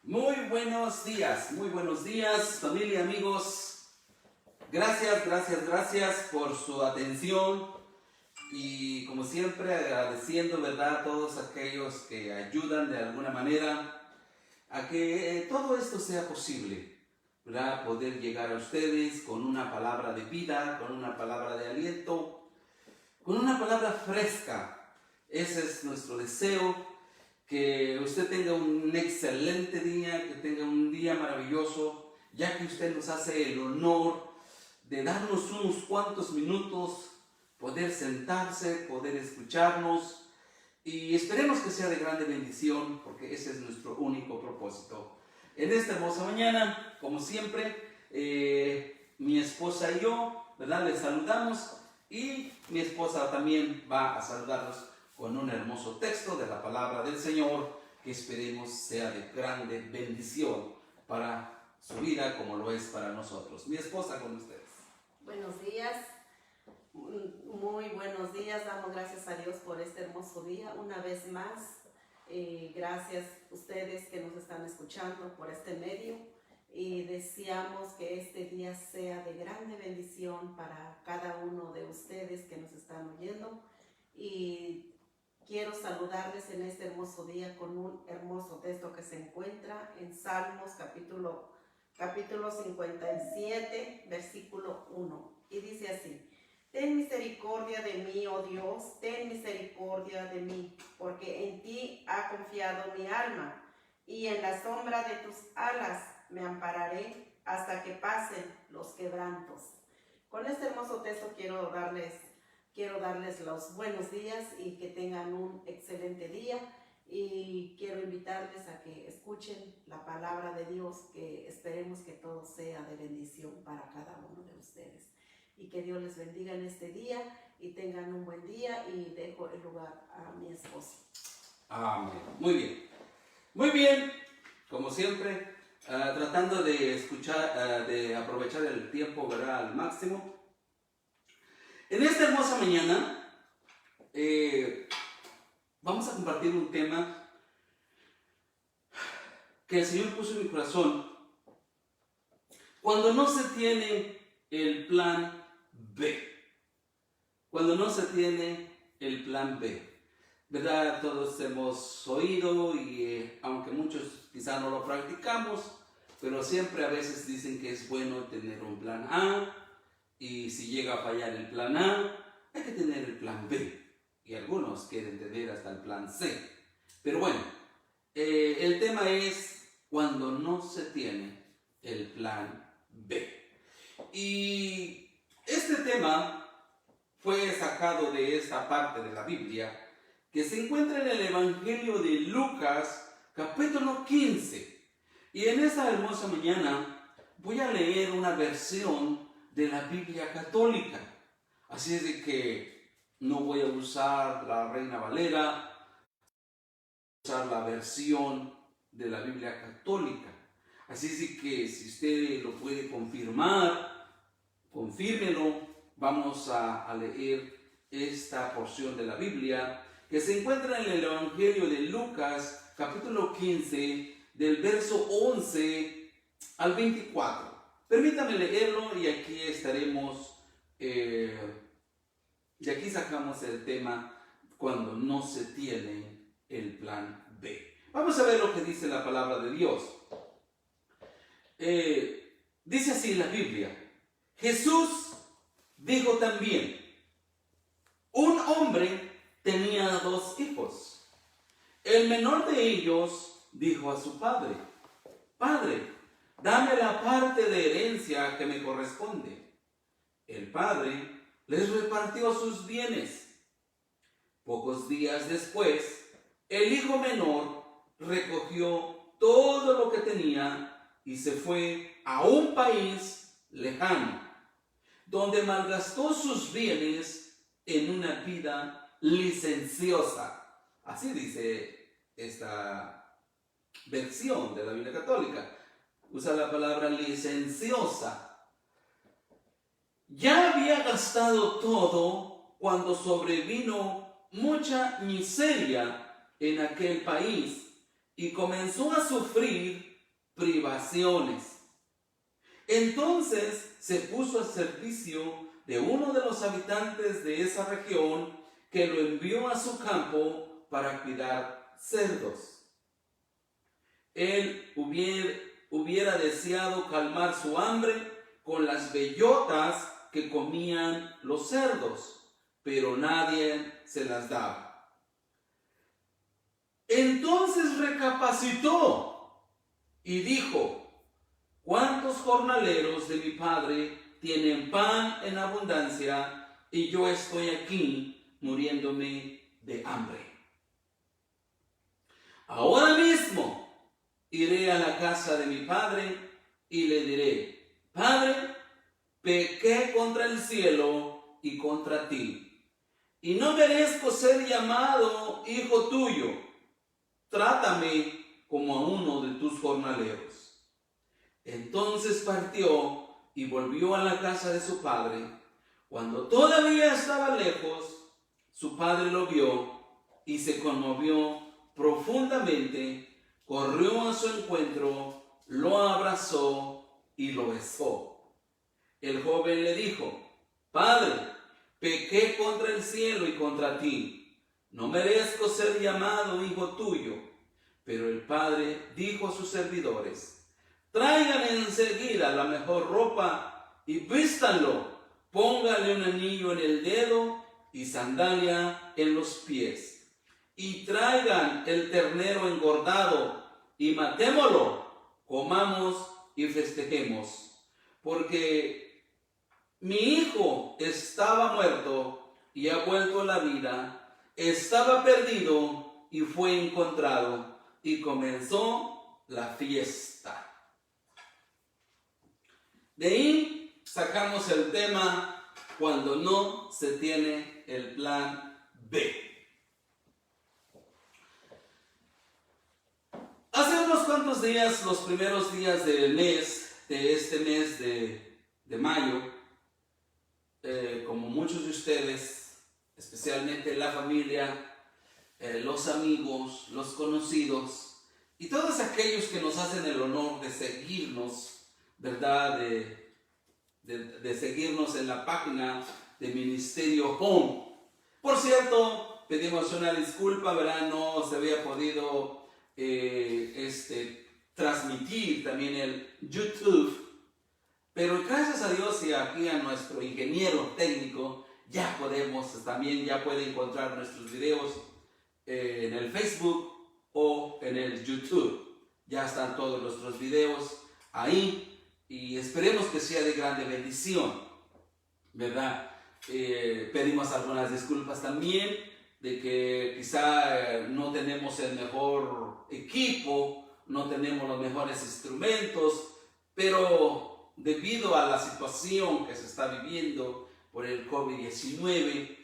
Muy buenos días, familia, amigos. Gracias por su atención y como siempre agradeciendo, ¿verdad?, a todos aquellos que ayudan de alguna manera a que todo esto sea posible, ¿verdad? Poder llegar a ustedes con una palabra de vida, con una palabra de aliento, con una palabra fresca. Ese es nuestro deseo. Que usted tenga un excelente día, que tenga un día maravilloso, ya que usted nos hace el honor de darnos unos cuantos minutos, poder sentarse, poder escucharnos, y esperemos que sea de grande bendición, porque ese es nuestro único propósito. En esta hermosa mañana, como siempre, mi esposa y yo, ¿verdad?, les saludamos, y mi esposa también va a saludarnos con un hermoso texto de la palabra del Señor, que esperemos sea de grande bendición para su vida como lo es para nosotros. Mi esposa con ustedes. Buenos días, muy buenos días. Damos gracias a Dios por este hermoso día una vez más. Gracias a ustedes que nos están escuchando por este medio, y deseamos que este día sea de grande bendición para cada uno de ustedes que nos están oyendo. Y quiero saludarles en este hermoso día con un hermoso texto que se encuentra en Salmos capítulo 57, versículo 1. Y dice así: Ten misericordia de mí, oh Dios, ten misericordia de mí, porque en ti ha confiado mi alma, y en la sombra de tus alas me ampararé hasta que pasen los quebrantos. Con este hermoso texto quiero darles los buenos días y que tengan un excelente día, y quiero invitarles a que escuchen la palabra de Dios, que esperemos que todo sea de bendición para cada uno de ustedes, y que Dios les bendiga en este día y tengan un buen día, y dejo el lugar a mi esposo. Amén. Muy bien, como siempre, tratando de escuchar, de aprovechar el tiempo, ¿verdad?, al máximo. En esta hermosa mañana vamos a compartir un tema que el Señor puso en mi corazón. Cuando no se tiene el plan B. Cuando no se tiene el plan B. ¿Verdad? Todos hemos oído y aunque muchos quizá no lo practicamos, pero siempre a veces dicen que es bueno tener un plan A. Y si llega a fallar el plan A, hay que tener el plan B. Y algunos quieren tener hasta el plan C. Pero bueno, el tema es cuando no se tiene el plan B. Y este tema fue sacado de esta parte de la Biblia que se encuentra en el Evangelio de Lucas, capítulo 15. Y en esta hermosa mañana voy a leer una versión de la Biblia católica. Así es de que no voy a usar la Reina Valera, voy a usar la versión de la Biblia católica. Así es de que si usted lo puede confirmar, confírmelo. Vamos a leer esta porción de la Biblia que se encuentra en el Evangelio de Lucas, capítulo 15, del verso 11 al 24. Permítame leerlo y aquí estaremos, y aquí sacamos el tema cuando no se tiene el plan B. Vamos a ver lo que dice la palabra de Dios. Dice así la Biblia: Jesús dijo también: un hombre tenía 2 hijos. El menor de ellos dijo a su padre: Padre, dame la parte de herencia que me corresponde. El padre les repartió sus bienes. Pocos días después, el hijo menor recogió todo lo que tenía y se fue a un país lejano, donde malgastó sus bienes en una vida licenciosa. Así dice esta versión de la Biblia católica. Usa la palabra licenciosa. Ya había gastado todo cuando sobrevino mucha miseria en aquel país y comenzó a sufrir privaciones. Entonces se puso al servicio de uno de los habitantes de esa región, que lo envió a su campo para cuidar cerdos. Él hubiera deseado calmar su hambre con las bellotas que comían los cerdos, pero nadie se las daba. Entonces recapacitó y dijo: ¿cuántos jornaleros de mi padre tienen pan en abundancia y yo estoy aquí muriéndome de hambre? Ahora mismo iré a la casa de mi padre y le diré: Padre, pequé contra el cielo y contra ti, y no merezco ser llamado hijo tuyo. Trátame como a uno de tus jornaleros. Entonces partió y volvió a la casa de su padre. Cuando todavía estaba lejos, su padre lo vio y se conmovió profundamente. Corrió a su encuentro, lo abrazó y lo besó. El joven le dijo: Padre, pequé contra el cielo y contra ti. No merezco ser llamado hijo tuyo. Pero el padre dijo a sus servidores: traigan enseguida la mejor ropa y vístanlo. Póngale un anillo en el dedo y sandalia en los pies. Y traigan el ternero engordado y matémoslo, comamos y festejemos. Porque mi hijo estaba muerto y ha vuelto a la vida, estaba perdido y fue encontrado. Y comenzó la fiesta. De ahí sacamos el tema: cuando no se tiene el plan B. Hace unos cuantos días, los primeros días del mes, de este mes de mayo, como muchos de ustedes, especialmente la familia, los amigos, los conocidos y todos aquellos que nos hacen el honor de seguirnos, ¿verdad? De seguirnos en la página de Ministerio Home. Por cierto, pedimos una disculpa, ¿verdad? No se había podido transmitir también el YouTube, pero gracias a Dios y aquí a nuestro ingeniero técnico ya puede encontrar nuestros videos en el Facebook o en el YouTube. Ya están todos nuestros videos ahí y esperemos que sea de grande bendición, ¿verdad? Pedimos algunas disculpas también de que quizá no tenemos el mejor equipo, no tenemos los mejores instrumentos, pero debido a la situación que se está viviendo por el COVID-19,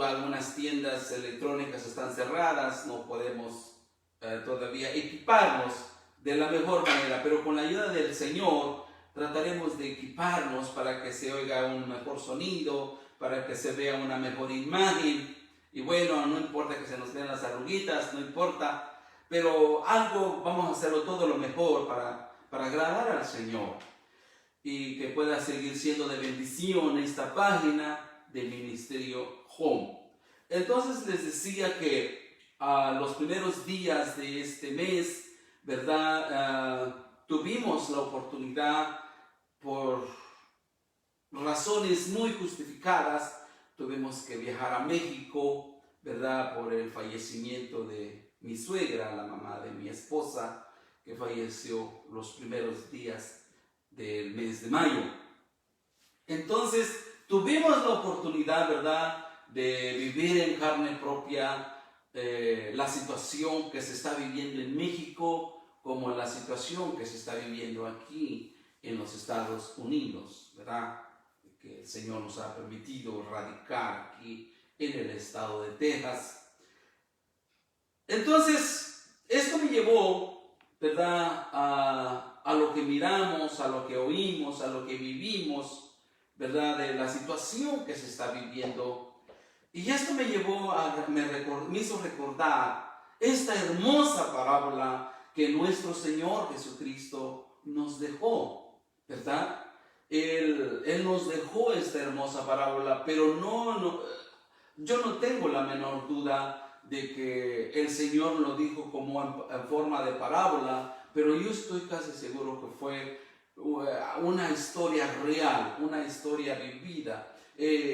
algunas tiendas electrónicas están cerradas, no podemos todavía equiparnos de la mejor manera, pero con la ayuda del Señor trataremos de equiparnos para que se oiga un mejor sonido, para que se vea una mejor imagen. Y bueno, no importa que se nos vean las arruguitas, no importa, pero vamos a hacerlo todo lo mejor para agradar al Señor y que pueda seguir siendo de bendición esta página de Ministerio Home. Entonces les decía que los primeros días de este mes, ¿verdad? Tuvimos la oportunidad, por razones muy justificadas, tuvimos que viajar a México, ¿verdad? Por el fallecimiento de mi suegra, la mamá de mi esposa, que falleció los primeros días del mes de mayo. Entonces, tuvimos la oportunidad, ¿verdad?, de vivir en carne propia la situación que se está viviendo en México, como la situación que se está viviendo aquí en los Estados Unidos, ¿verdad?, que el Señor nos ha permitido radicar aquí en el estado de Texas. Entonces, esto me llevó, ¿verdad?, a lo que miramos, a lo que oímos, a lo que vivimos, ¿verdad?, de la situación que se está viviendo. Y esto me llevó me hizo recordar esta hermosa parábola que nuestro Señor Jesucristo nos dejó, ¿verdad? Él nos dejó esta hermosa parábola, pero yo no tengo la menor duda de que el Señor lo dijo como en forma de parábola, pero yo estoy casi seguro que fue una historia real, una historia vivida.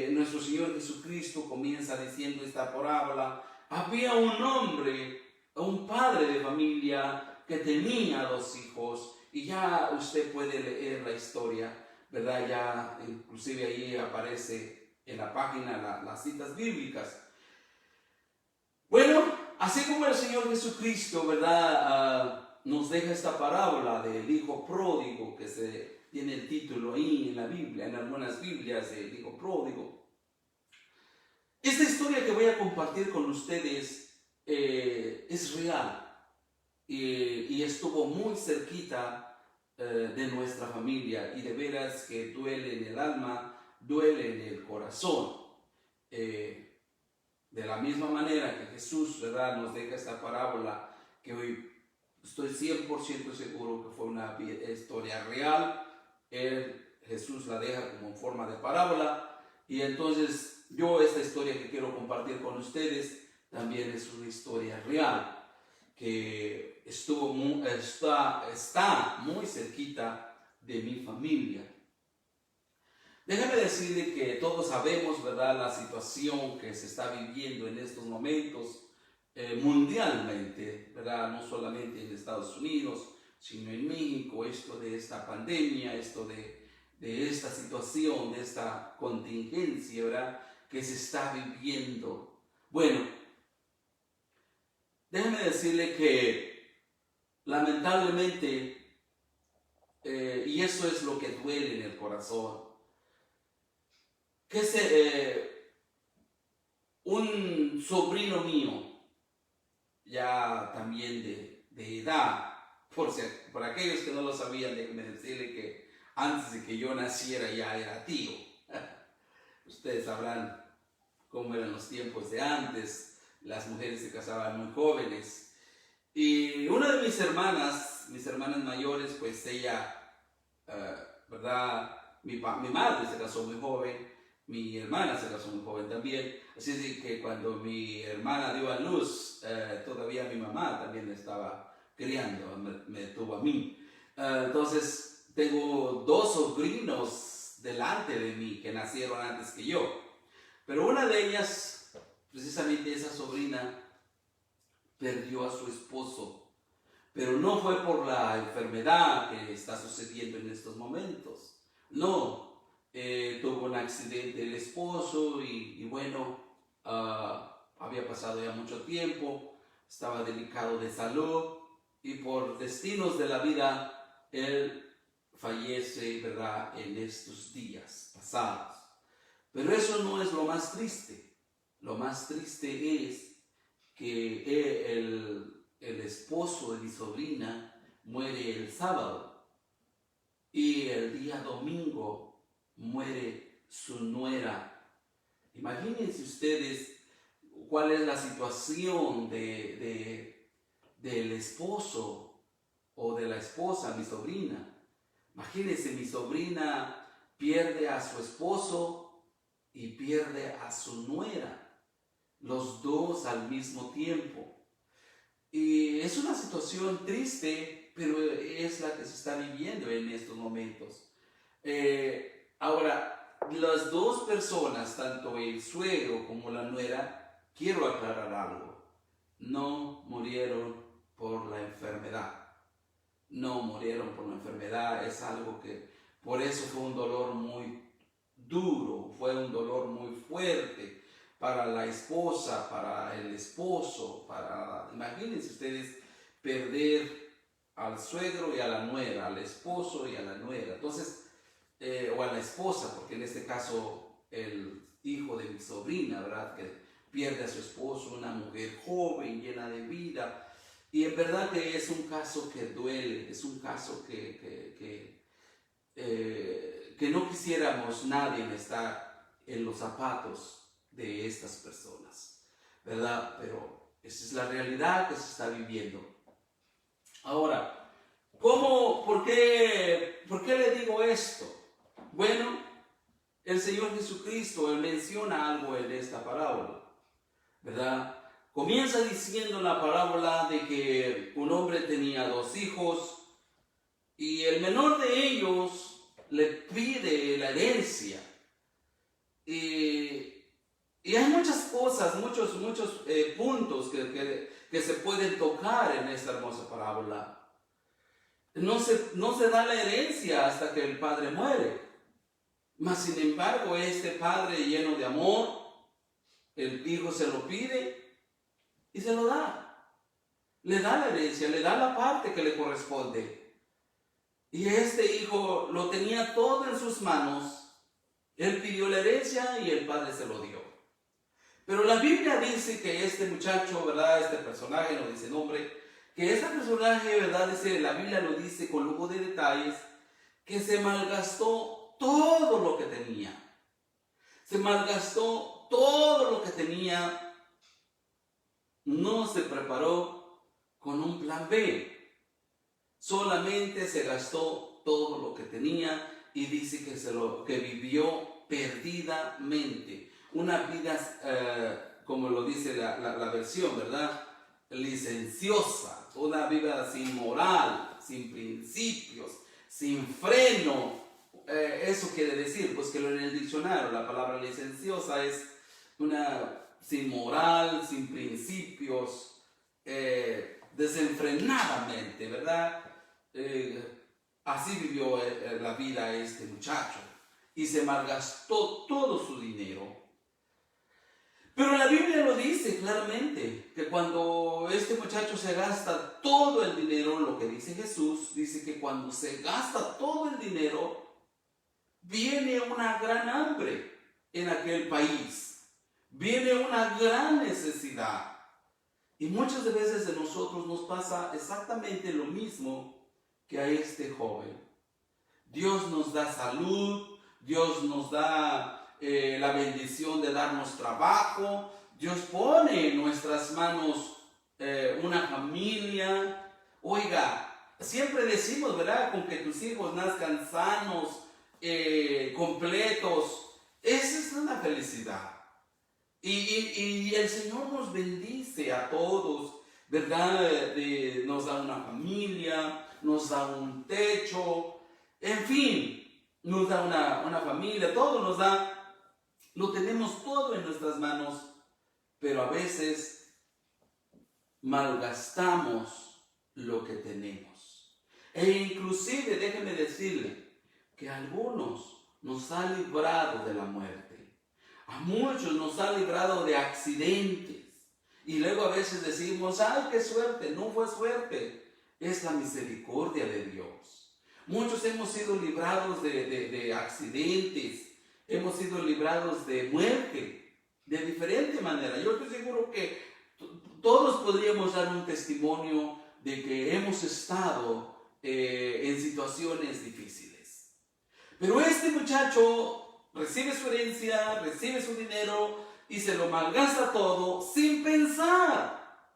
Nuestro Señor Jesucristo comienza diciendo esta parábola. Había un hombre, un padre de familia que tenía 2 hijos, y ya usted puede leer la historia, ¿verdad? Ya inclusive ahí aparece en la página las citas bíblicas. Bueno, así como el Señor Jesucristo, ¿verdad? Nos deja esta parábola del hijo pródigo, que tiene el título ahí en la Biblia, en algunas Biblias, el hijo pródigo. Esta historia que voy a compartir con ustedes es real y estuvo muy cerquita de nuestra familia, y de veras que duele en el alma, duele en el corazón. De la misma manera que Jesús, ¿verdad?, nos deja esta parábola, que hoy estoy 100% seguro que fue una historia real. Jesús la deja como en forma de parábola, y entonces esta historia que quiero compartir con ustedes también es una historia real que está muy cerquita de mi familia. Déjame decirle que todos sabemos, ¿verdad?, la situación que se está viviendo en estos momentos mundialmente, ¿verdad? No solamente en Estados Unidos, sino en México, esto de esta pandemia, esto de esta situación, de esta contingencia, ¿verdad?, que se está viviendo. Bueno, déjeme decirle que lamentablemente, y eso es lo que duele en el corazón, que un sobrino mío, ya también de edad, por aquellos que no lo sabían, déjenme decirle que antes de que yo naciera ya era tío. Ustedes sabrán cómo eran los tiempos de antes, las mujeres se casaban muy jóvenes. Y una de mis hermanas mayores, pues ella, ¿verdad? Mi madre se casó muy joven, mi hermana se casó muy joven también, así es que cuando mi hermana dio a luz, todavía mi mamá también estaba criando, me tuvo a mí. Entonces tengo 2 sobrinos delante de mí que nacieron antes que yo, pero una de ellas, precisamente esa sobrina, perdió a su esposo, pero no fue por la enfermedad que está sucediendo en estos momentos, no. Tuvo un accidente el esposo y bueno, había pasado ya mucho tiempo, estaba delicado de salud, y por destinos de la vida él fallece, ¿verdad?, en estos días pasados. Pero eso no es lo más triste. Lo más triste es que el esposo de mi sobrina muere el sábado, y el día domingo muere su nuera. Imagínense ustedes cuál es la situación del esposo o de la esposa, mi sobrina. Imagínense, mi sobrina pierde a su esposo y pierde a su nuera, los dos al mismo tiempo. Y es una situación triste, pero es la que se está viviendo en estos momentos. Ahora, las 2 personas, tanto el suegro como la nuera, quiero aclarar algo, no murieron por la enfermedad. No murieron por la enfermedad, es algo que, por eso fue un dolor muy duro, fue un dolor muy fuerte para la esposa, para el esposo, imagínense ustedes perder al suegro y a la nuera, al esposo y a la nuera. Entonces, o a la esposa, porque en este caso el hijo de mi sobrina, ¿verdad?, que pierde a su esposo, una mujer joven, llena de vida. Y en verdad que es un caso que duele, es un caso que no quisiéramos nadie estar en los zapatos de estas personas, ¿verdad? Pero esa es la realidad que se está viviendo. Ahora, ¿por qué esto? Bueno, el Señor Jesucristo, Él menciona algo en esta parábola, ¿verdad? Comienza diciendo la parábola de que un hombre tenía 2 hijos y el menor de ellos le pide la herencia. Y hay muchas cosas, muchos puntos que se pueden tocar en esta hermosa parábola. No se da la herencia hasta que el padre muere. Mas sin embargo, este padre lleno de amor, el hijo se lo pide y se lo da. Le da la herencia, le da la parte que le corresponde. Y este hijo lo tenía todo en sus manos. Él pidió la herencia y el padre se lo dio. Pero la Biblia dice que este muchacho, ¿verdad? Este personaje, no dice nombre, que este personaje, ¿verdad? Dice, la Biblia lo dice con lujo de detalles, que se malgastó todo lo que tenía. Se malgastó todo lo que tenía. No se preparó con un plan B. Solamente se gastó todo lo que tenía y dice que vivió perdidamente. Una vida, como lo dice la versión, ¿verdad? Licenciosa, una vida sin moral, sin principios, sin freno. Eso quiere decir, pues que en el diccionario la palabra licenciosa es una sin moral, sin principios, desenfrenadamente, ¿verdad? Así vivió la vida este muchacho y se malgastó todo su dinero. Pero la Biblia lo dice claramente, que cuando este muchacho se gasta todo el dinero, lo que dice Jesús, dice que cuando se gasta todo el dinero, viene una gran hambre en aquel país, viene una gran necesidad. Y muchas veces de nosotros nos pasa exactamente lo mismo que a este joven. Dios nos da salud, Dios nos da la bendición de darnos trabajo, Dios pone en nuestras manos una familia. Oiga, siempre decimos, ¿verdad? Con que tus hijos nazcan sanos, completos, esa es una felicidad. Y el Señor nos bendice a todos, ¿verdad? Nos da una familia, nos da un techo, en fin, nos da una familia, todo nos da. Lo tenemos todo en nuestras manos, pero a veces malgastamos lo que tenemos. E inclusive, déjeme decirle, que a algunos nos ha librado de la muerte. A muchos nos ha librado de accidentes. Y luego a veces decimos, ¡ay, qué suerte! No fue suerte, es la misericordia de Dios. Muchos hemos sido librados de accidentes. Hemos sido librados de muerte de diferente manera. Yo estoy seguro que todos podríamos dar un testimonio de que hemos estado en situaciones difíciles. Pero este muchacho recibe su herencia, recibe su dinero y se lo malgasta todo sin pensar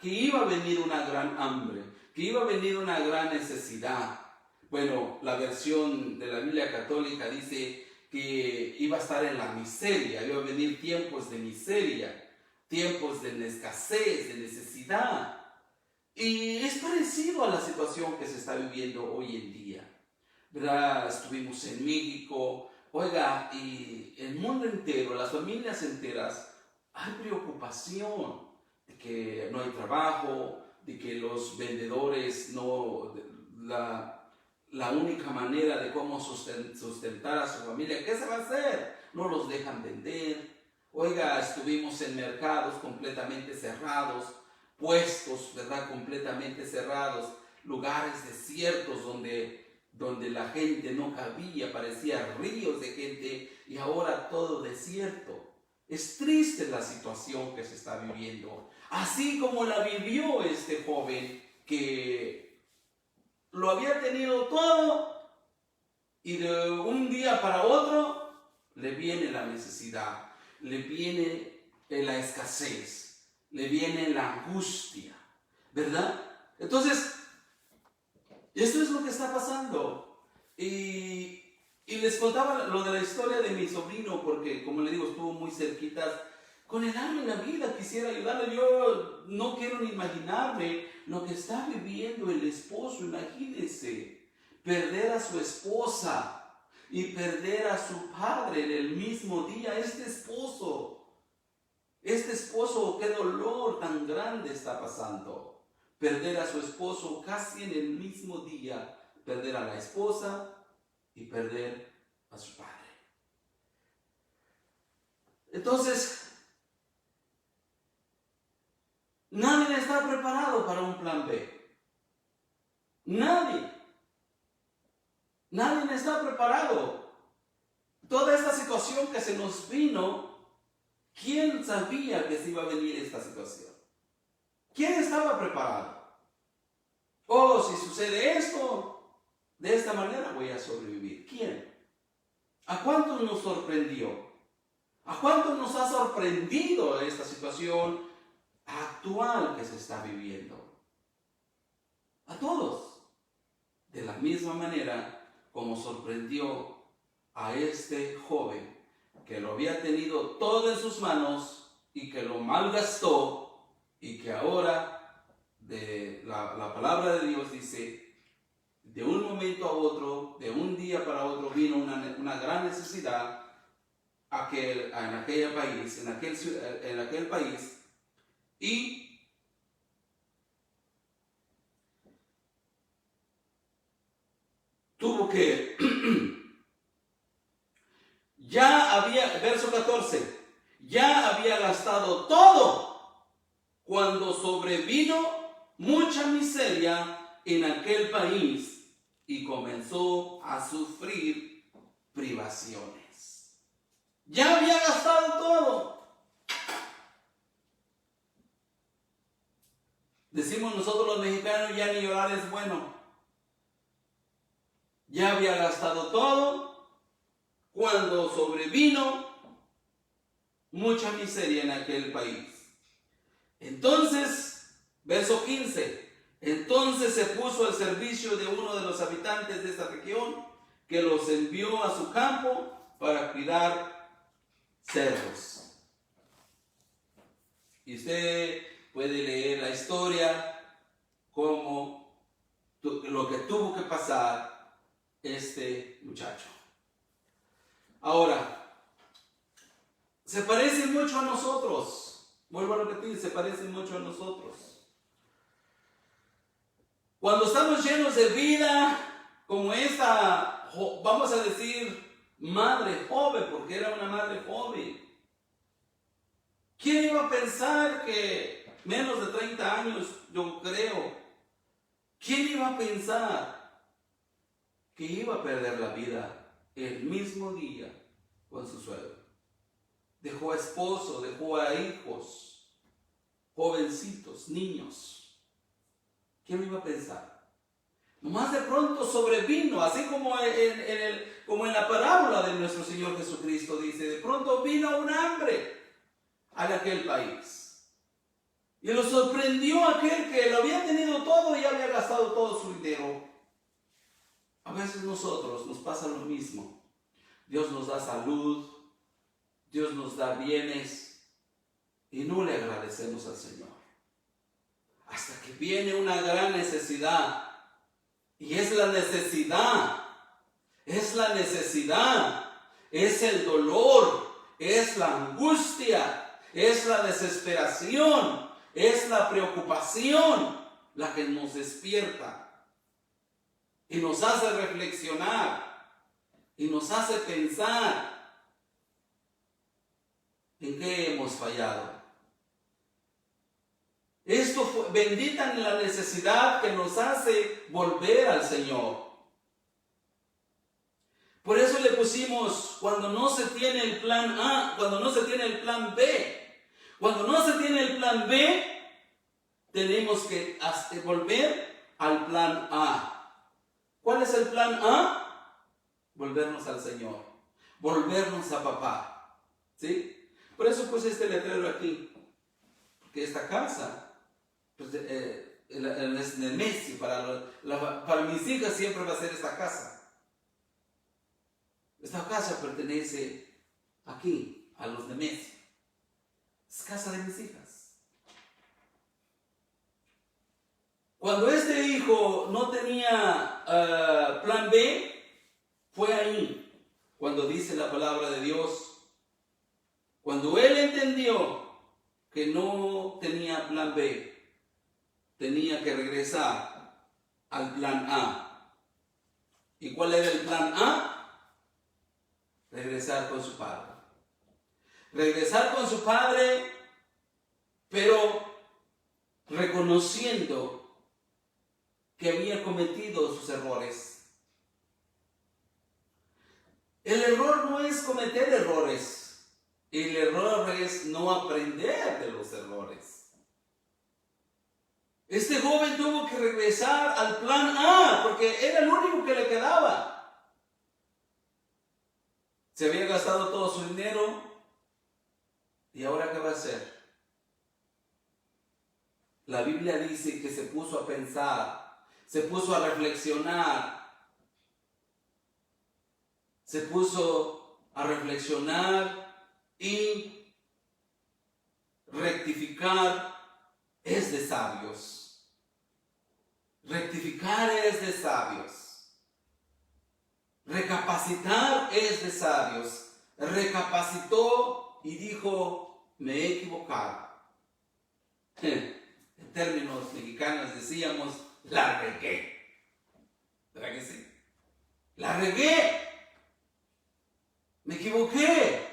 que iba a venir una gran hambre, que iba a venir una gran necesidad. Bueno, la versión de la Biblia católica dice que iba a estar en la miseria, iba a venir tiempos de miseria, tiempos de escasez, de necesidad. Y es parecido a la situación que se está viviendo hoy en día, ¿verdad? Estuvimos en México, oiga, y el mundo entero, las familias enteras, hay preocupación de que no hay trabajo, de que los vendedores no... La única manera de cómo sustentar a su familia, ¿qué se va a hacer? No los dejan vender. Oiga, estuvimos en mercados completamente cerrados, puestos, ¿verdad? Completamente cerrados, lugares desiertos donde la gente no cabía, parecía ríos de gente y ahora todo desierto. Es triste la situación que se está viviendo, así como la vivió este joven que lo había tenido todo y de un día para otro le viene la necesidad, le viene la escasez, le viene la angustia, ¿verdad? Entonces, esto es lo que está pasando. Y les contaba lo de la historia de mi sobrino, porque como le digo, estuvo muy cerquita. Con el alma en la vida quisiera ayudarle. Yo no quiero ni imaginarme lo que está viviendo el esposo. Imagínense, perder a su esposa y perder a su padre en el mismo día. Este esposo, qué dolor tan grande está pasando. Perder a su esposo casi en el mismo día. Perder a la esposa y perder a su padre. Entonces, nadie está preparado para un plan B. Nadie está preparado. Toda esta situación que se nos vino, ¿quién sabía que se iba a venir esta situación? ¿Quién estaba preparado? Oh, si sucede esto, de esta manera voy a sobrevivir. ¿Quién? ¿A cuántos nos sorprendió? ¿A cuántos nos ha sorprendido esta situación actual que se está viviendo? A todos. De la misma manera como sorprendió a este joven que lo había tenido todo en sus manos y que lo malgastó, y que ahora la palabra de Dios dice, de un momento a otro, de un día para otro, vino una gran necesidad en aquel país, y tuvo que, verso 14, ya había gastado todo cuando sobrevino mucha miseria en aquel país y comenzó a sufrir privaciones. Ya había gastado todo. Decimos nosotros los mexicanos, ya ni llorar es bueno. Ya había gastado todo cuando sobrevino mucha miseria en aquel país. Entonces, verso 15, entonces se puso al servicio de uno de los habitantes de esta región, que los envió a su campo para cuidar cerdos. Y usted puede leer la historia, como lo que tuvo que pasar este muchacho. Ahora, se parece mucho a nosotros. Vuelvo a repetir, se parece mucho a nosotros. Cuando estamos llenos de vida, como esta, vamos a decir, madre joven, porque era una madre joven. ¿Quién iba a pensar que menos de 30 años, yo creo, quién iba a pensar que iba a perder la vida el mismo día con su suegro? Dejó a esposo, dejó a hijos, jovencitos, niños. ¿Quién lo iba a pensar? Nomás de pronto sobrevino, así como en la parábola de nuestro Señor Jesucristo dice, de pronto vino un hambre a aquel país. Y lo sorprendió aquel que lo había tenido todo y había gastado todo su dinero. A veces nosotros nos pasa lo mismo. Dios nos da salud, Dios nos da bienes y no le agradecemos al Señor. Hasta que viene una gran necesidad. Y es la necesidad, es el dolor, es la angustia, es la desesperación, es la preocupación la que nos despierta y nos hace reflexionar y nos hace pensar en qué hemos fallado. Esto fue bendita en la necesidad que nos hace volver al Señor. Por eso le pusimos, cuando no se tiene el plan A, cuando no se tiene el plan B. Cuando no se tiene el plan B, tenemos que volver al plan A. ¿Cuál es el plan A? Volvernos al Señor, volvernos a papá. ¿Sí? Por eso puse este letrero aquí, porque esta casa, pues, es de Messi, para mis hijas siempre va a ser esta casa. Esta casa pertenece aquí, a los de Messi. Es casa de mis hijas. Cuando este hijo no tenía plan B, fue ahí cuando dice la palabra de Dios. Cuando él entendió que no tenía plan B, tenía que regresar al plan A. ¿Y cuál era el plan A? Regresar con su padre. Regresar con su padre, pero reconociendo que había cometido sus errores. El error no es cometer errores, el error es no aprender de los errores. Este joven tuvo que regresar al plan A porque era el único que le quedaba. Se había gastado todo su dinero y ahora ¿qué va a hacer? La Biblia dice que se puso a pensar, se puso a reflexionar. Se puso a reflexionar y rectificar es de sabios. Rectificar es de sabios. Recapacitar es de sabios. Recapacitó y dijo, me he equivocado. En términos mexicanos decíamos, la regué. ¿Verdad que sí? La regué. Me equivoqué.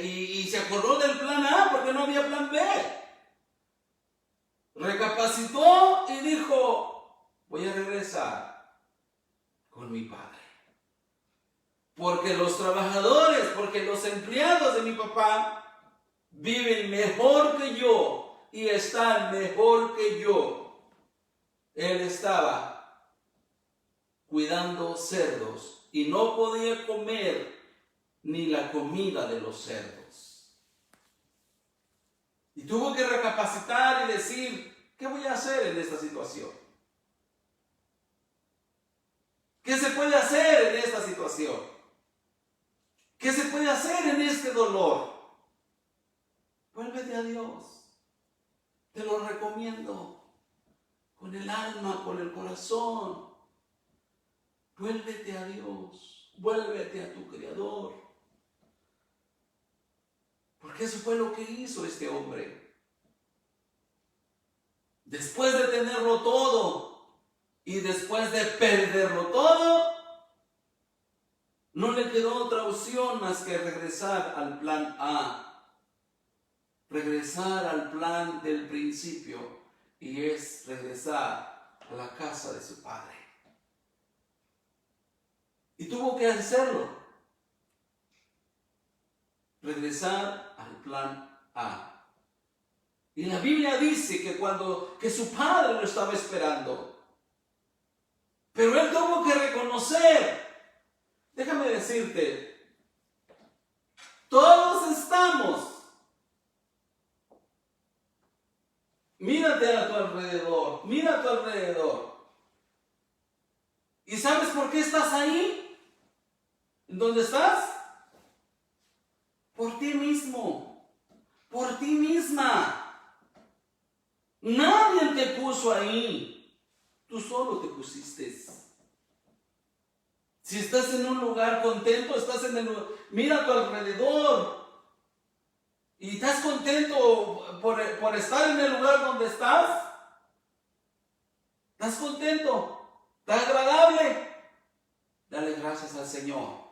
Y se acordó del plan A porque no había plan B. Recapacitó y dijo, voy a regresar con mi padre. Porque los trabajadores, porque los empleados de mi papá viven mejor que yo y están mejor que yo. Él estaba cuidando cerdos y no podía comer ni la comida de los cerdos. Y tuvo que recapacitar y decir, ¿qué voy a hacer en esta situación? ¿Qué se puede hacer en esta situación? ¿Qué se puede hacer en este dolor? Vuélvete a Dios. Te lo recomiendo. Con el alma, con el corazón. Vuélvete a Dios, vuélvete a tu Creador. Porque eso fue lo que hizo este hombre. Después de tenerlo todo y después de perderlo todo, no le quedó otra opción más que regresar al plan A. Regresar al plan del principio y es regresar a la casa de su padre. Y tuvo que hacerlo. Regresar al plan A. Y la Biblia dice que su padre lo estaba esperando. Pero él tuvo que reconocer. Déjame decirte, todos estamos. Mírate a tu alrededor, mira a tu alrededor. ¿Y sabes por qué estás ahí? ¿En dónde estás? Por ti mismo, por ti misma. Nadie te puso ahí, tú solo te pusiste. Si estás en un lugar contento, estás en el lugar, mira a tu alrededor y estás contento por estar en el lugar donde estás. ¿Estás contento? ¿Está agradable? Dale gracias al Señor.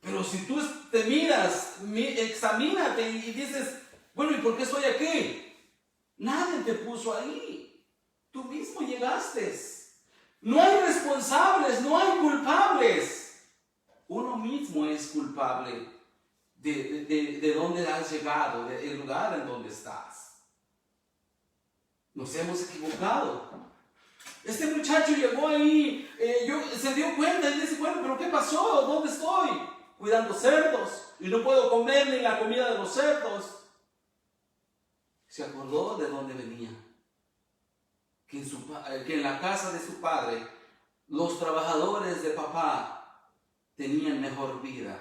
Pero si tú te miras, examínate y dices, bueno, ¿y por qué estoy aquí? Nadie te puso ahí. Tú mismo llegaste. No hay responsables, no hay culpables. Uno mismo es culpable de dónde has llegado, del lugar en donde estás. Nos hemos equivocado. Este muchacho llegó ahí, se dio cuenta y dice, bueno, pero ¿qué pasó? ¿Dónde estoy? Cuidando cerdos y no puedo comer ni la comida de los cerdos. Se acordó de dónde venía. Que en la casa de su padre los trabajadores de papá tenían mejor vida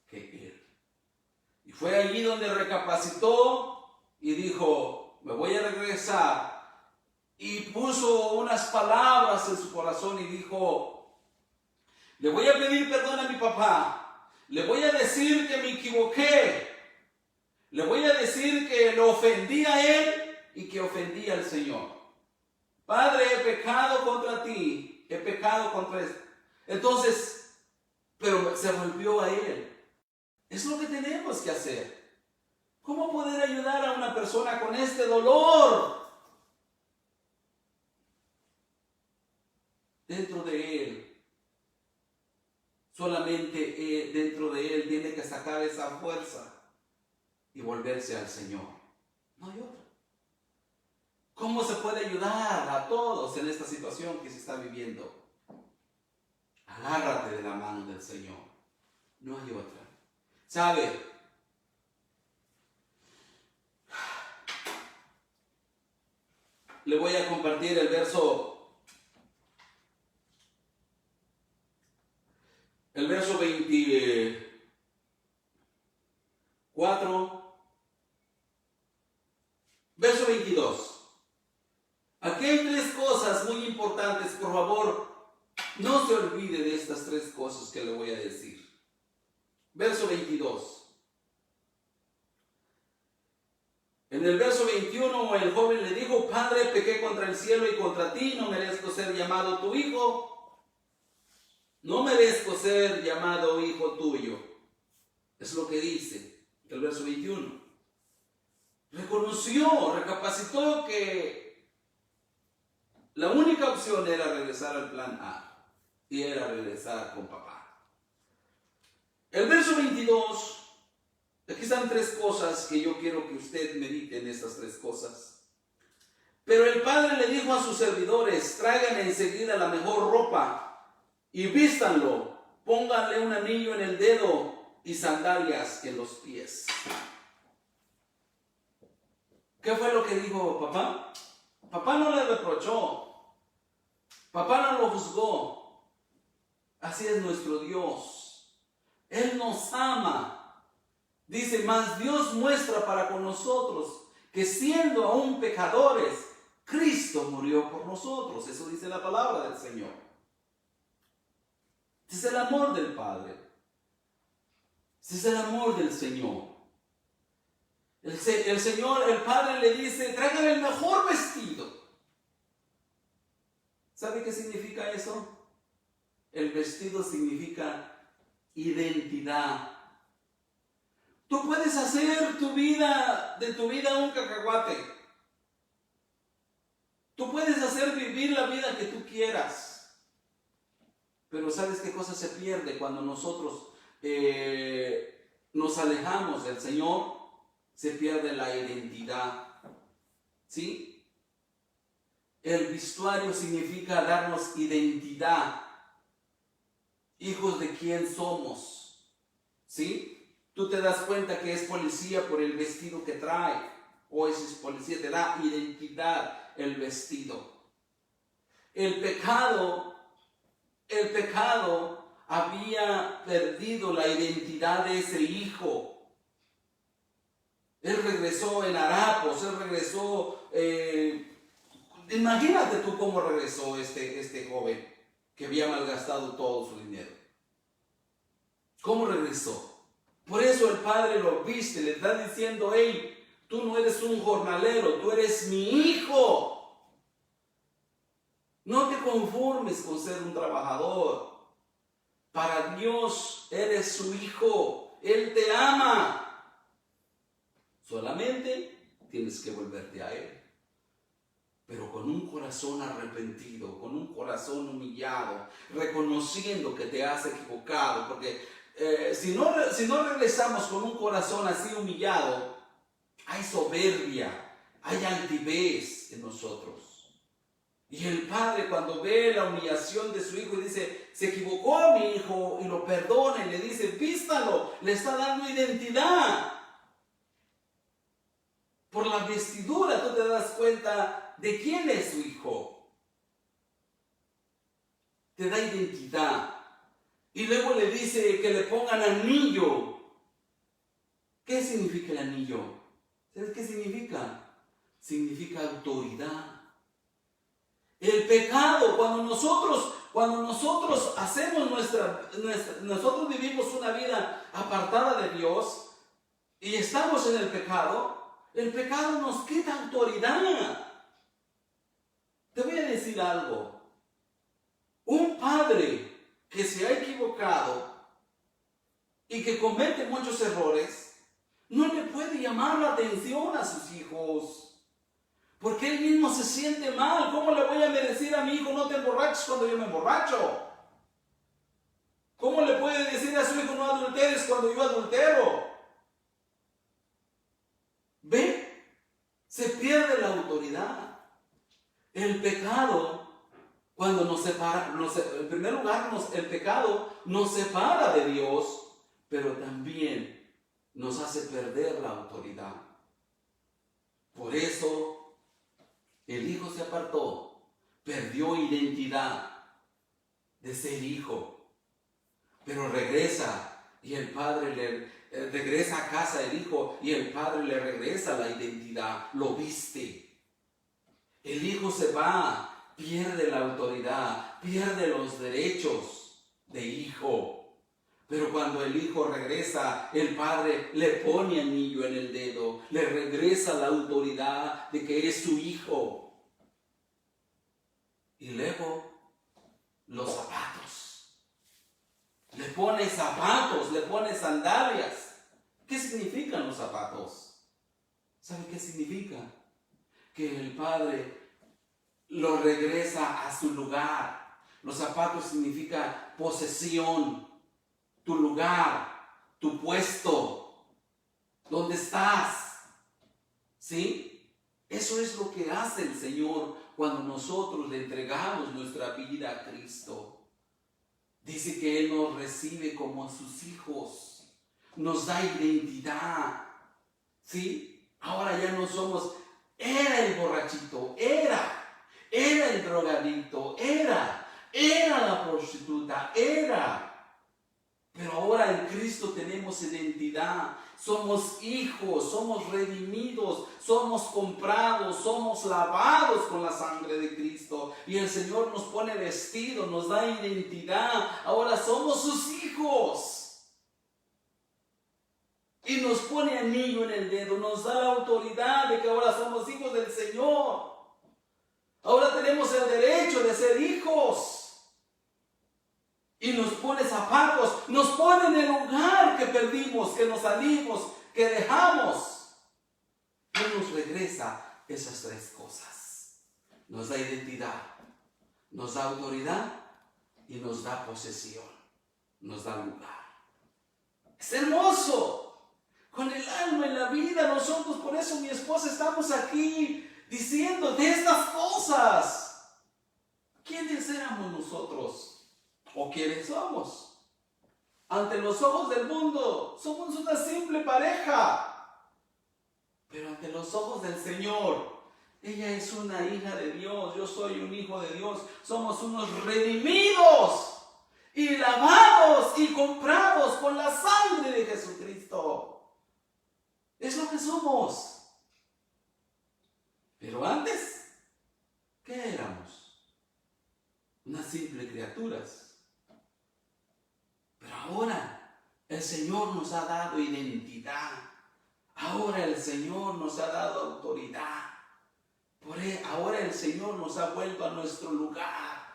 que él. Y fue allí donde recapacitó y dijo, me voy a regresar. Y puso unas palabras en su corazón y dijo, le voy a pedir perdón a mi papá. Le voy a decir que me equivoqué. Le voy a decir que lo ofendí a él y que ofendí al Señor. Padre, he pecado contra ti. He pecado contra esto. Entonces, pero se volvió a él. Es lo que tenemos que hacer. ¿Cómo poder ayudar a una persona con este dolor dentro de él? Solamente dentro de él tiene que sacar esa fuerza y volverse al Señor. No hay otra. ¿Cómo se puede ayudar a todos en esta situación que se está viviendo? Agárrate de la mano del Señor. No hay otra. ¿Sabe? Le voy a compartir el verso 24, verso 22. Aquí hay tres cosas muy importantes. Por favor, no se olvide de estas tres cosas que le voy a decir. Verso 22. En el verso 21, el joven le dijo, Padre, pequé contra el cielo y contra ti, no merezco ser llamado tu hijo. No merezco ser llamado hijo tuyo. Es lo que dice el verso 21. Reconoció, recapacitó que la única opción era regresar al plan A. Y era regresar con papá. El verso 22, aquí están tres cosas que yo quiero que usted medite en estas tres cosas. Pero el padre le dijo a sus servidores, traigan enseguida la mejor ropa y vístanlo, pónganle un anillo en el dedo y sandalias en los pies. ¿Qué fue lo que dijo papá? Papá no le reprochó, papá no lo juzgó. Así es nuestro Dios. Él nos ama. Dice, mas Dios muestra para con nosotros que siendo aún pecadores, Cristo murió por nosotros. Eso dice la palabra del Señor. Ese es el amor del Padre. Ese es el amor del Señor. El Señor, el Padre le dice, traigan el mejor vestido. ¿Sabe qué significa eso? El vestido significa identidad. Tú puedes hacer de tu vida un cacahuate. Tú puedes hacer vivir la vida que tú quieras. Pero ¿sabes qué cosa se pierde cuando nosotros nos alejamos del Señor? Se pierde la identidad. ¿Sí? El vestuario significa darnos identidad. Hijos de quién somos. ¿Sí? Tú te das cuenta que es policía por el vestido que trae. O ese es policía, te da identidad el vestido. El pecado había perdido la identidad de ese hijo. Él regresó en harapos, él regresó, imagínate tú cómo regresó este joven que había malgastado todo su dinero. ¿Cómo regresó? Por eso el padre lo viste, le está diciendo, hey, tú no eres un jornalero, tú eres mi hijo. No te conformes con ser un trabajador. Para Dios eres su hijo, Él te ama. Solamente tienes que volverte a Él. Pero con un corazón arrepentido, con un corazón humillado, reconociendo que te has equivocado. Porque si no regresamos con un corazón así humillado, hay soberbia, hay altivez en nosotros. Y el padre, cuando ve la humillación de su hijo y dice, se equivocó mi hijo, y lo perdona y le dice, vístalo, le está dando identidad. Por la vestidura tú te das cuenta de quién es su hijo. te da identidad. Y luego le dice que le pongan anillo. ¿Qué significa el anillo? ¿Sabes qué significa? Significa autoridad. El pecado, cuando nosotros hacemos nosotros vivimos una vida apartada de Dios y estamos en el pecado nos quita autoridad. Te voy a decir algo. Un padre que se ha equivocado y que comete muchos errores, no le puede llamar la atención a sus hijos. Porque él mismo se siente mal. ¿Cómo le voy a decir a mi hijo no te emborraches cuando yo me emborracho? ¿Cómo le puede decir a su hijo no adulteres cuando yo adultero? ¿Ve? Se pierde la autoridad. El pecado, cuando nos separa, en primer lugar, el pecado nos separa de Dios, pero también nos hace perder la autoridad. Por eso, el hijo se apartó, perdió identidad de ser hijo, pero regresa y el padre regresa a casa el hijo y el padre le regresa la identidad, lo viste. El hijo se va, pierde la autoridad, pierde los derechos de hijo. Pero cuando el hijo regresa, el padre le pone anillo en el dedo, le regresa la autoridad de que es su hijo. Y luego, los zapatos. Le pone zapatos, le pone sandalias. ¿Qué significan los zapatos? ¿Sabe qué significa? Que el padre lo regresa a su lugar. Los zapatos significa posesión. Tu lugar, tu puesto, ¿dónde estás? ¿Sí? Eso es lo que hace el Señor cuando nosotros le entregamos nuestra vida a Cristo. Dice que Él nos recibe como a sus hijos, nos da identidad. ¿Sí? Ahora ya no somos, era el borrachito, era el drogadicto, era la prostituta, Pero ahora en Cristo tenemos identidad, somos hijos, somos redimidos, somos comprados, somos lavados con la sangre de Cristo. Y el Señor nos pone vestido, nos da identidad, ahora somos sus hijos. Y nos pone anillo en el dedo, nos da la autoridad de que ahora somos hijos del Señor. Ahora tenemos el derecho de ser hijos. Y nos pone zapatos, nos pone en el lugar que perdimos, que nos salimos, que dejamos. Él nos regresa esas tres cosas. Nos da identidad, nos da autoridad y nos da posesión, nos da lugar. Es hermoso. Con el alma en la vida, nosotros, por eso mi esposa estamos aquí diciendo de estas cosas. ¿Quiénes éramos nosotros? ¿O quiénes somos? Ante los ojos del mundo somos una simple pareja, pero ante los ojos del Señor, ella es una hija de Dios, yo soy un hijo de Dios, somos unos redimidos y lavados y comprados con la sangre de Jesucristo. Es lo que somos. Pero antes, ¿qué éramos? Unas simples criaturas. Pero ahora el Señor nos ha dado identidad. Ahora el Señor nos ha dado autoridad. Ahora el Señor nos ha vuelto a nuestro lugar.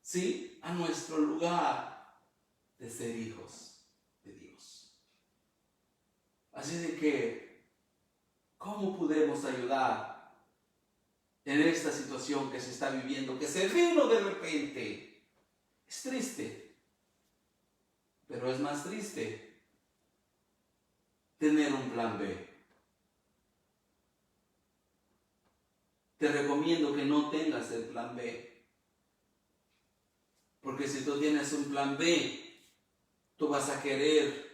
¿Sí? A nuestro lugar de ser hijos de Dios. Así de que, ¿cómo podemos ayudar en esta situación que se está viviendo, que se vino de repente? Es triste. Pero es más triste tener un plan B. Te recomiendo que no tengas el plan B. Porque si tú tienes un plan B, tú vas a querer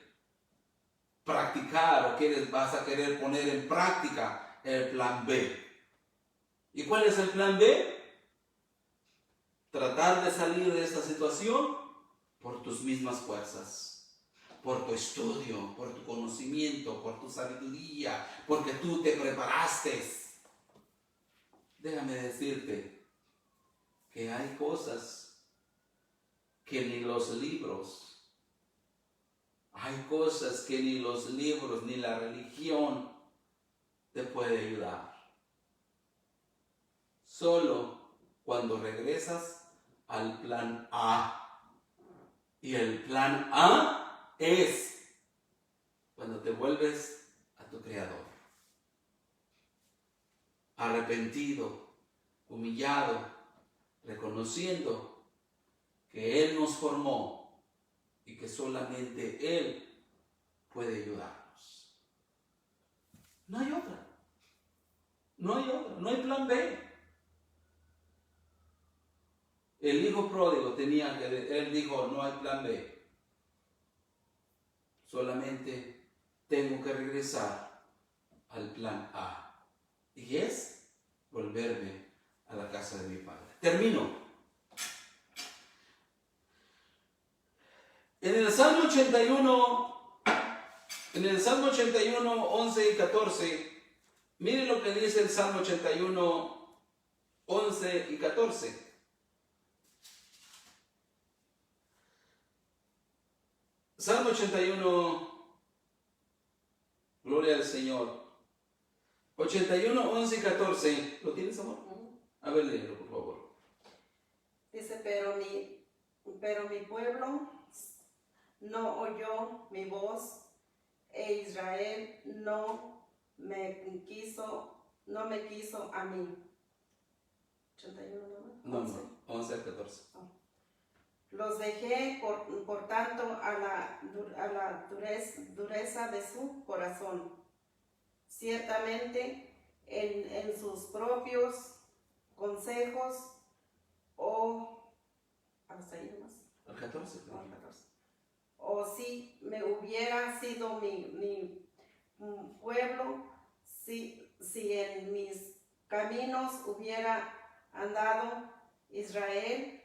practicar o vas a querer poner en práctica el plan B. ¿Y cuál es el plan B? tratar de salir de esta situación por tus mismas fuerzas, por tu estudio, por tu conocimiento, por tu sabiduría, porque tú te preparaste. Déjame decirte que hay cosas que ni los libros, hay cosas que ni los libros ni la religión te puede ayudar. Solo cuando regresas al plan A. Y el plan A es cuando te vuelves a tu Creador. Arrepentido, humillado, reconociendo que Él nos formó y que solamente Él puede ayudarnos. No hay otra. No hay otra. No hay plan B. El hijo pródigo él dijo, no hay plan B. Solamente tengo que regresar al plan A. Y es volverme a la casa de mi padre. Termino. En el Salmo 81, 11 y 14, miren lo que dice el Salmo 81, 11 y 14. Salmo 81, gloria al Señor. 81, 11 y 14. ¿Lo tienes, amor? A ver, léelo, por favor. Dice, pero mi pueblo no oyó mi voz, e Israel no me quiso a mí. 81, ¿no? 11 al 14. Los dejé, por tanto, a la dureza de su corazón. Ciertamente, en sus propios consejos, hasta ahí nomás. Al 14. Al 14. O si me hubiera sido mi pueblo, si en mis caminos hubiera andado Israel,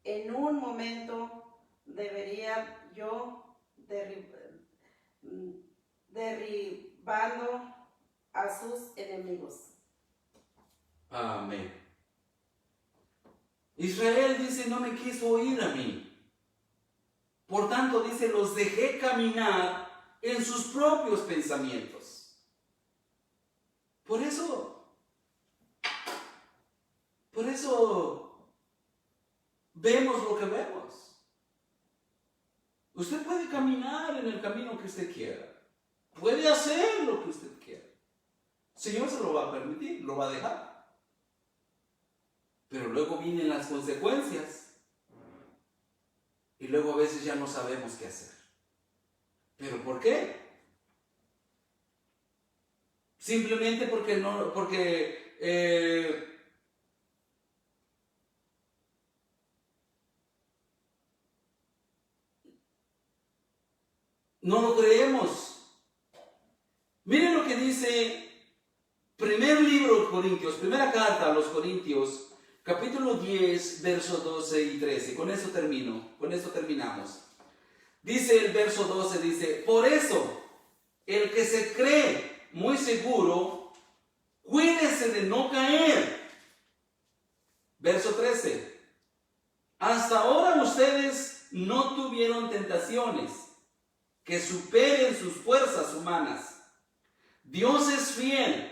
en un momento debería yo derribando a sus enemigos. Amén. Israel dice, no me quiso oír a mí. Por tanto, dice, los dejé caminar en sus propios pensamientos. Por eso vemos lo que vemos. Usted puede caminar en el camino que usted quiera. Puede hacer lo que usted quiera. El Señor se lo va a permitir, lo va a dejar. Pero luego vienen las consecuencias. Y luego a veces ya no sabemos qué hacer. ¿Pero por qué? Simplemente porque no lo creemos. Miren lo que dice primer libro de Corintios, primera carta a los Corintios, capítulo 10, versos 12 y 13. Con eso terminamos. Dice el verso 12, dice, por eso, el que se cree muy seguro, cuídese de no caer. Verso 13, hasta ahora ustedes no tuvieron tentaciones que superen sus fuerzas humanas. Dios es fiel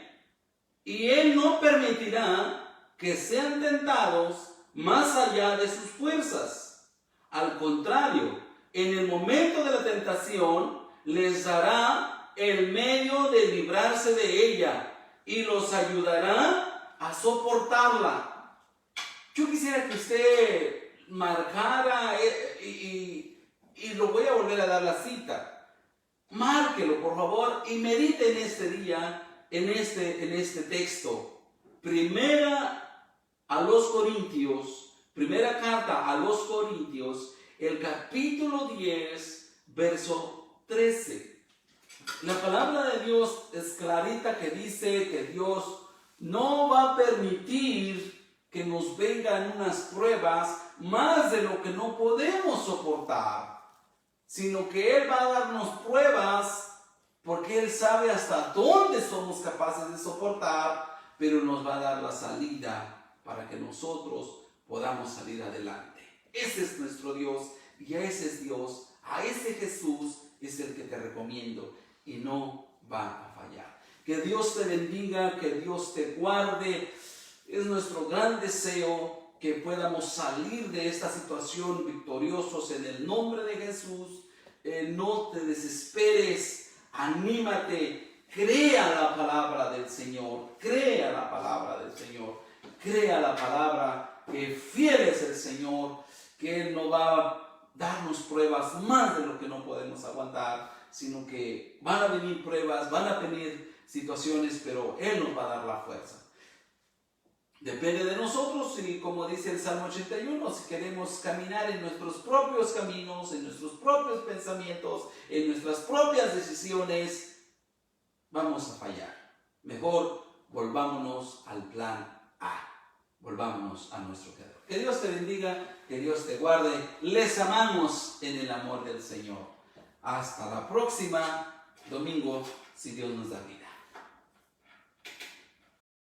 y Él no permitirá que sean tentados más allá de sus fuerzas. Al contrario, en el momento de la tentación les dará el medio de librarse de ella y los ayudará a soportarla. Yo quisiera que usted marcara y lo voy a volver a dar la cita. Márquelo, por favor, y medite en este día, en este texto. Primera carta a los Corintios, el capítulo 10, verso 13. La palabra de Dios es clarita que dice que Dios no va a permitir que que nos vengan unas pruebas más de lo que no podemos soportar, sino que Él va a darnos pruebas porque Él sabe hasta dónde somos capaces de soportar, pero nos va a dar la salida para que nosotros podamos salir adelante. Ese es nuestro Dios y a ese es Dios, a ese Jesús es el que te recomiendo y no va a fallar. Que Dios te bendiga, que Dios te guarde. Es nuestro gran deseo que podamos salir de esta situación victoriosos en el nombre de Jesús. No te desesperes, anímate, crea la palabra del Señor, crea la palabra del Señor, crea la palabra que fiel es el Señor, que Él no va a darnos pruebas más de lo que no podemos aguantar, sino que van a venir pruebas, van a venir situaciones, pero Él nos va a dar la fuerza. Depende de nosotros y como dice el Salmo 81, si queremos caminar en nuestros propios caminos, en nuestros propios pensamientos, en nuestras propias decisiones, vamos a fallar. Mejor volvámonos al plan A, volvámonos a nuestro Creador. Que Dios te bendiga, que Dios te guarde. Les amamos en el amor del Señor. Hasta la próxima domingo, si Dios nos da vida.